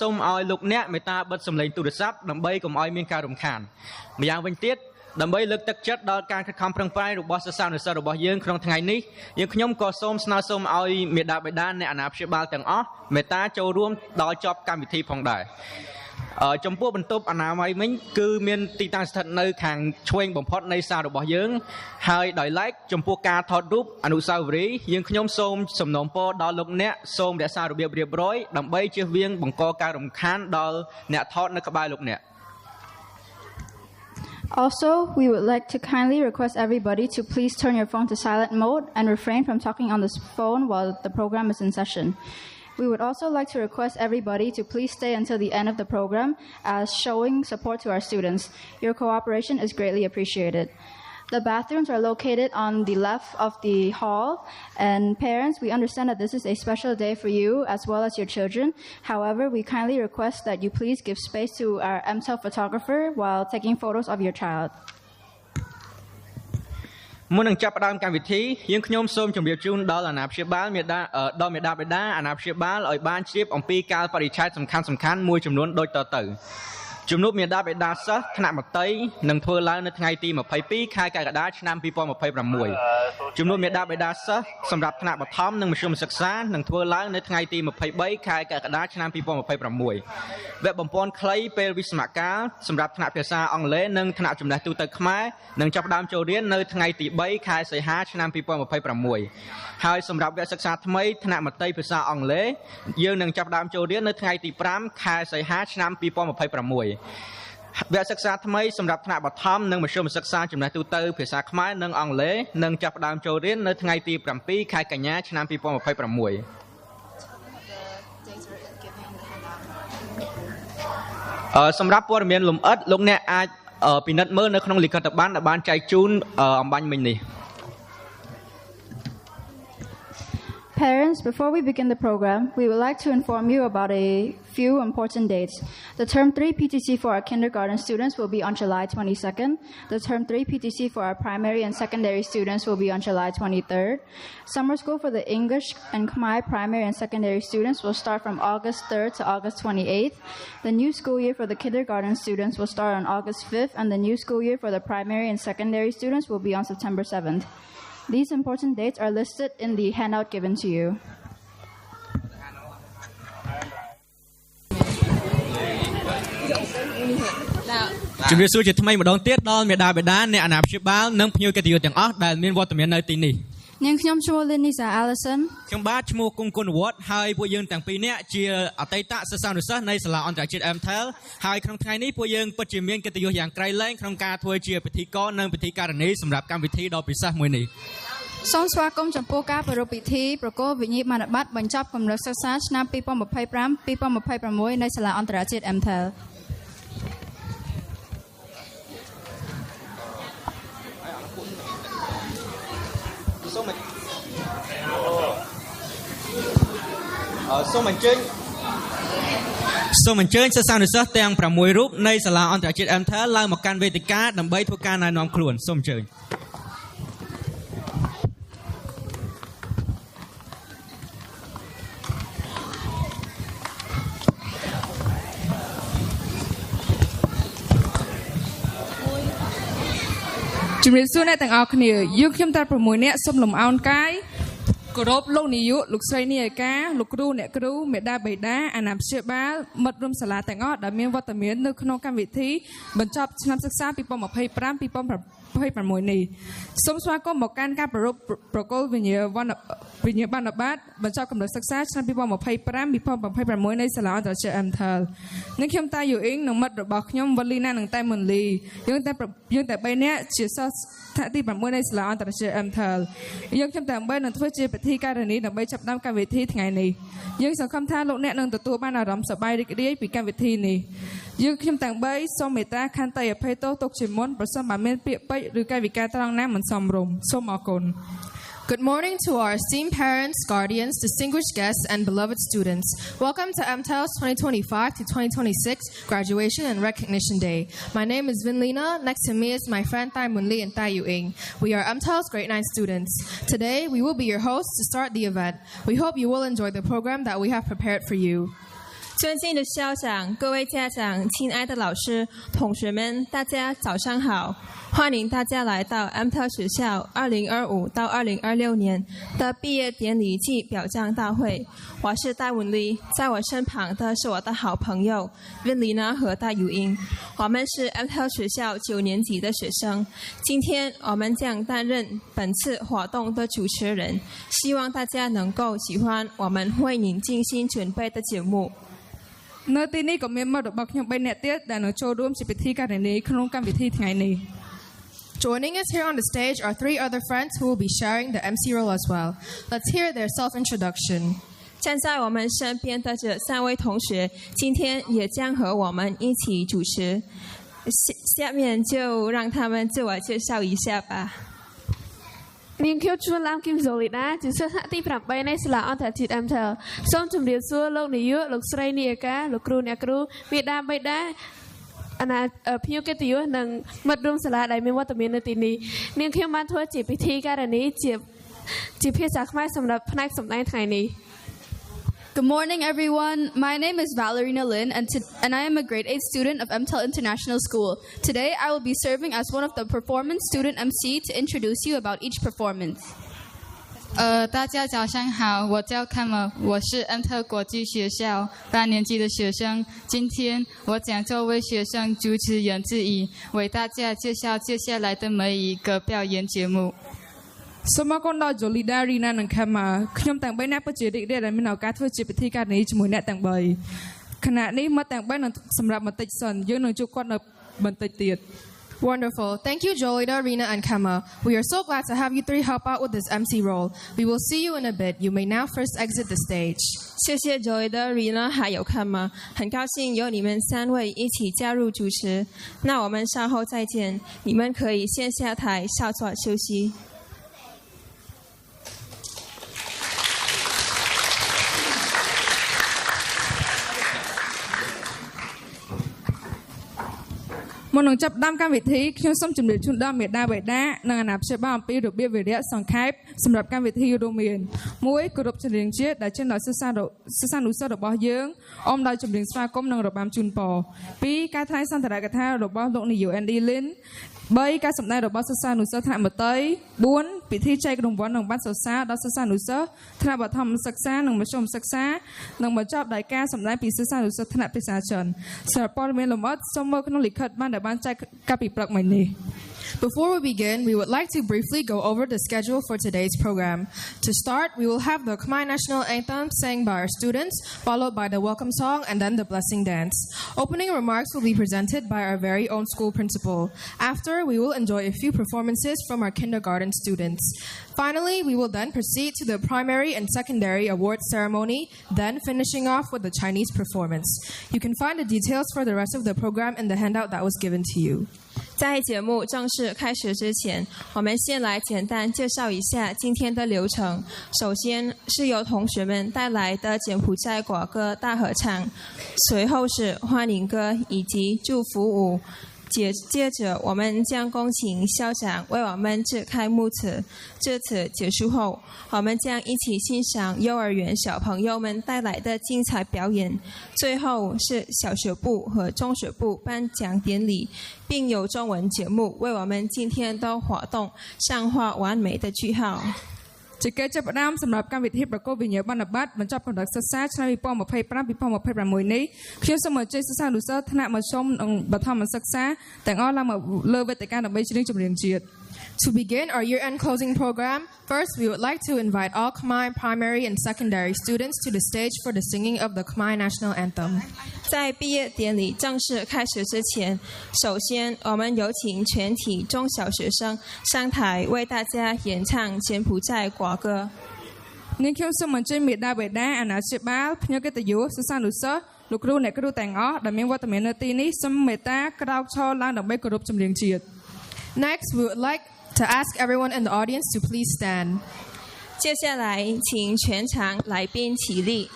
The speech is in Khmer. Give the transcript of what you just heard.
សូមឲ្យលោកអ្នកមេត្តាបិទសំឡេងទូរស័ព្ទដើម្បីកុំឲ្យមានការរំខានម្យ៉ាងវិញទៀតដើម្បីលើកទឹកចិត្តដល់ការខិតខំប្រឹងប្រែងរបស់សិស្សានុសិស្សរបស់យើងក្នុងថ្ងៃនេះយើងខ្ញុំក៏សូមស្នើសុំឲ្យមេដាបេដាអ្នកអាណាព្យាបាលទាំងអស់មេត្តាចូលរួមដល់ចប់កម្មវិធីផងដែរចំពោះបន្ទប់អនាម័យវិញគឺមានទីតាំងស្ថិតនៅខាងឆ្វេងបំផុតនៃសាលរបស់យើងហើយដោយឡែកចំពោះការថតរូបអនុស្សាវរីយ៍យើងខ្ញុំសូមសំណូមពរដល់លោកអ្នកសូមរក្សារបៀបរៀបរយដើម្បីជៀសវាងបង្កការរំខានដល់អ្នកថតនៅក្បែរលោកអ្នក Also, we would like to kindly request everybody to please turn your phone to silent mode and refrain from talking on this phone while the program is in session. We would also like to request everybody to please stay until the end of the program as showing support to our students. Your cooperation is greatly appreciated. The bathrooms are located on the left of the hall, and parents, we understand that this is a special day for you as well as your children. However, we kindly request that you please give space to our MTEL photographer while taking photos of your child. មុននឹងចាប់ផ្ដើមកម្មវិធីយើងខ្ញុំសូមជម្រាបជូនដល់អាណាព្យាបាលមេដាដល់មេដាបេដាអាណាព្យាបាលឲ្យបានជ្រាបអំពីកាលបរិច្ឆេទសំខាន់ៗមួយចំនួនដូចតទៅជំនួបមេដាបេដាសិស្សថ្នាក់មត្តេយ្យនឹងធ្វើឡើងនៅថ្ងៃទី22ខែកក្កដាឆ្នាំ2026ជំនួបមេដាបេដាសិស្សសម្រាប់ថ្នាក់បឋមនិងមធ្យមសិក្សានឹងធ្វើឡើងនៅថ្ងៃទី23ខែកក្កដាឆ្នាំ2026វគ្គបំពេញខ្លីពេលវិស្សមកាលសម្រាប់ថ្នាក់ភាសាអង់គ្លេសនិងថ្នាក់ចំណេះទូទៅខ្មែរនឹងចាប់ផ្ដើមចូលរៀននៅថ្ងៃទី3ខែសីហាឆ្នាំ2026ហើយសម្រាប់វគ្គសិក្សាថ្មីថ្នាក់មត្តេយ្យភាសាអង់គ្លេសយើងនឹងចាប់ផ្ដើមចូលរៀននៅថ្ងៃទី5ខែសីហាឆ្នាំ2026 វគ្គសិក្សាថ្មីសម្រាប់ថ្នាក់បឋមនិងមធ្យមសិក្សាចំណេះទូទៅភាសាខ្មែរនិងអង់គ្លេសនឹងចាប់ផ្ដើមចូលរៀននៅថ្ងៃទី7ខែកញ្ញាឆ្នាំ2026សម្រាប់ព័ត៌មានលម្អិតលោកអ្នកអាចពិនិត្យមើលនៅក្នុងលិខិត្តប័ណ្ណដែលបានចែកជូនអំបញ្ញមិញនេះ Parents, before we begin the program, we would like to inform you about a few important dates. The Term 3 PTC for our kindergarten students will be on July 22nd. The Term 3 PTC for our primary and secondary students will be on July 23rd. Summer school for the English and Khmer primary and secondary students will start from August 3rd to August 28th. The new school year for the kindergarten students will start on August 5th, and the new school year for the primary and secondary students will be on September 7th. These important dates are listed in the handout given to you. ជំរាបសួរជាថ្មីម្ដងទៀតដល់មេដាបេដាអ្នកអាណាព្យាបាលនិងភ្ញៀវកិត្តិយសទាំងអស់ដែលមានវត្តមាននៅទីនេះ នាងខ្ញុំឈ្មោះ Lynisa Allison ខ្ញុំបាទឈ្មោះគង់គុណវត្តហើយពួកយើងទាំងពីរនាក់ជាអតីតសិស្សានុសិស្សនៃសាលាអន្តរជាតិ MTEL ហើយក្នុងថ្ងៃនេះពួកយើងពិតជាមានកិត្តិយសយ៉ាងក្រៃលែងក្នុងការធ្វើជាពិធីករនិងពិធីការនីសម្រាប់កម្មវិធីដ៏ពិសេសមួយនេះ សូមស្វាគមន៍ចំពោះការប្រារព្ធពិធីប្រគល់វិញ្ញាបនបត្របញ្ចប់កម្រិតសិក្សាឆ្នាំ2025-2026នៃសាលាអន្តរជាតិ MTEL សូមអញ្ជើញសិស្សានុសិស្សទាំង6រូបនៃសាលាអន្តរជាតិ MTEL ឡើងមកកាន់វេទិកាដើម្បីធ្វើការណែនាំខ្លួនសូមអញ្ជើញ ជំរាបសួរអ្នកទាំងអស់គ្នាយើងខ្ញុំតែ6នាក់សូមលំអោនកាយគោរពលោកនាយកលោកស្រីនាយិកាលោកគ្រូអ្នកគ្រូមេដាបេដាអាណាព្យាបាលមិត្តរួមសាលាទាំងអស់ដែលមានវត្តមាននៅក្នុងកម្មវិធីបញ្ចប់ឆ្នាំសិក្សា2025-2026នេះសូមស្វាគមន៍មកកាន់ការប្រារព្ធប្រគល់វិញ្ញាបនបត្របញ្ចប់កម្រិតសិក្សាឆ្នាំ2025-2026នៃសាលាអន្តរជាតិ MTEL និងខ្ញុំតាយូអ៊ីងនិងមិត្តរបស់ខ្ញុំវ៉ាលីណានិងតែមុនលីយើងតែ3នាក់ជាសិស្សថ្នាក់ទី6នៃសាលាអន្តរជាតិ MTEL យើងខ្ញុំតែ3នឹងធ្វើជាពិធីការនីដើម្បីចាប់ផ្ដើមកម្មវិធីថ្ងៃនេះយើងសង្ឃឹមថាលោកអ្នកនឹងទទួលបានអារម្មណ៍សប្បាយរីករាយពីកម្មវិធីនេះយើងខ្ញុំទាំង3សូមមេត្តាខន្តីអភ័យទោសទុកជាមុនប្រសិនបើមានពាក្យពេចន៍ឬកាយវិការត្រង់ណាមិនសមរម្យសូមអរគុណ Good morning to our esteemed parents, guardians, distinguished guests, and beloved students. Welcome to MTEL's 2025 to 2026 Graduation and Recognition Day. My name is Vinlina. Next to me is my friend Tai Munli and Tai Yuing. We are MTEL's grade 9 students. Today, we will be your hosts to start the event. We hope you will enjoy the program that we have prepared for you. 尊敬的校长、各位家长、亲爱的老师、同学们，大家早上好！欢迎大家来到 MTEL 学校2025到2026年的毕业典礼暨表彰大会。我是戴文丽，在我身旁的是我的好朋友 Vinlina 和戴友英。我们是 MTEL 学校9年级的学生。今天我们将担任本次活动的主持人，希望大家能够喜欢我们为您精心准备的节目。នៅទីនេះក៏មានមិត្តរបស់ខ្ញុំ3នាក់ទៀតដែលនឹងចូលរួមជាពិធីការនីក្នុងកម្មវិធីថ្ងៃនេះ Joining us here on the stage are 3 other friends who will be sharing the MC role as well. Let's hear their self-introduction. 站在我们身边的这3位同学，今天也将和我们一起主持。下面就让他们自我介绍一下吧。នាងខ្ញុំឈ្មោះឡាមគឹមសូលីដាជាសិស្សថ្នាក់ទី8នៃសាលាអន្តរជាតិ MTEL សូមជម្រាបសួរលោកនាយកលោកស្រីនាយិកាលោកគ្រូអ្នកគ្រូមេដាបៃតាអាណាភ្ញៀវកិត្តិយសនិងមិត្តរួមសាលាដែលមានវត្តមាននៅទីនេះនាងខ្ញុំបានធ្វើជាពិធីការនីជាភាសាខ្មែរសម្រាប់ផ្នែកសម្ដែងថ្ងៃនេះ Good morning, everyone. My name is Valerina Lin, and I am a grade 8 student of MTEL International School. Today, I will be serving as one of the performance student MC to introduce you about each performance. 大家早上好，我叫 Kama， 我是 MTEL 国际学校8年级的学生。今天我将作为学生主持人之一，为大家介绍接下来的每一个表演节目。សូមអរគុណដល់ Jolida Rina និង Kama ខ្ញុំទាំង3នាក់ពិតជារីករាយដែលមានឱកាសធ្វើជាពិធីការនេះជាមួយអ្នកទាំង3ខណៈនេះមកទាំង3នឹងសម្រាប់បន្តិចសិនយើងនឹងជួបគាត់នៅបន្តិចទៀត Wonderful. Thank you, Jolida, Rina, and Kama. We are so glad to have you 3 help out with this MC role. We will see you in a bit. You may now first exit the stage. 谢谢 Jolida, Rina 还有 Kama， 很高兴有你们3位一起加入主持。那我们稍后再见，你们可以先下台稍作休息。មុននឹងចាប់ផ្ដើមកម្មវិធីខ្ញុំសូមជម្រាបជូនដល់មេដាបេដានិងអាណាព្យាបាលអំពីរបៀបវិរៈសង្ខេបសម្រាប់កម្មវិធីរួមមាន1គោរពចម្រៀងជាតិដែលចេញដោយសិស្សានុសិស្សរបស់យើងអមដោយចម្រៀងស្វាគមន៍និងរបាំជូនពរ2ការថ្លែងសន្ទរកថារបស់លោកនាយក Andy Lin 3ការសម្ដែងរបស់សិស្សានុសិស្សថ្នាក់មត្តេយ្យ4ពិធីចែករង្វាន់និងបានសរសើរដល់សិស្សានុសិស្សថ្នាក់បឋមសិក្សានិងមធ្យមសិក្សានិងបញ្ចប់ដោយការសម្ដែងពីសិស្សានុសិស្សថ្នាក់ភាសាចិនសម្រាប់ព័ត៌មានលម្អិតសូមមើលក្នុងលិខិតបានដែលបានចែកកាលពីព្រឹកមិញនេះ Before we begin, we would like to briefly go over the schedule for today's program. To start, we will have the Khmer National Anthem sang by our students, followed by the welcome song and then the blessing dance. Opening remarks will be presented by our very own school principal. After, we will enjoy a few performances from our kindergarten students. Finally, we will then proceed to the primary and secondary awards ceremony, then finishing off with the Chinese performance. You can find the details for the rest of the program in the handout that was given to you. 在节目正式开始之前，我们先来简单介绍一下今天的流程。首先是由同学们带来的柬埔寨国歌大合唱，随后是欢迎歌以及祝福舞。接着，我们将恭请校长为我们致开幕词。这次结束后，我们将一起欣赏幼儿园小朋友们带来的精彩表演。最后是小学部和中学部颁奖典礼，并有中文节目为我们今天的活动上画完美的句号。 ជាកិច្ចចាប់ផ្ដើមសម្រាប់កម្មវិធីប្រកួតវិញ្ញាបនបត្របញ្ចប់កម្រិតសិក្សាឆ្នាំ2025-2026នេះខ្ញុំសូមអញ្ជើញសិស្សានុសិស្សថ្នាក់មធ្យមនិងបឋមសិក្សាទាំងអស់ឡើងមកលើវេទិកាដើម្បីច្រៀងចម្រៀងជាតិ To begin our year-end closing program, first we would like to invite all Khmer primary and secondary students to the stage for the singing of the Khmer National Anthem. 在毕业典礼正式开始之前，首先我们有请全体中小学生上台为大家演唱柬埔寨国歌。 នាងខ្ញុំសូមអញ្ជើញមេដាបេដាអាណាព្យាបាលភ្ញៀវកិត្តិយសសិស្សានុសិស្សលោកគ្រូអ្នកគ្រូទាំងអស់ដែលមានវត្តមាននៅទីនេះសូមមេត្តាក្រោកឈរឡើងដើម្បីគោរពចម្រៀងជាតិ Next, we would like to ask everyone in the audience to please stand. 接下来，请全场来宾起立。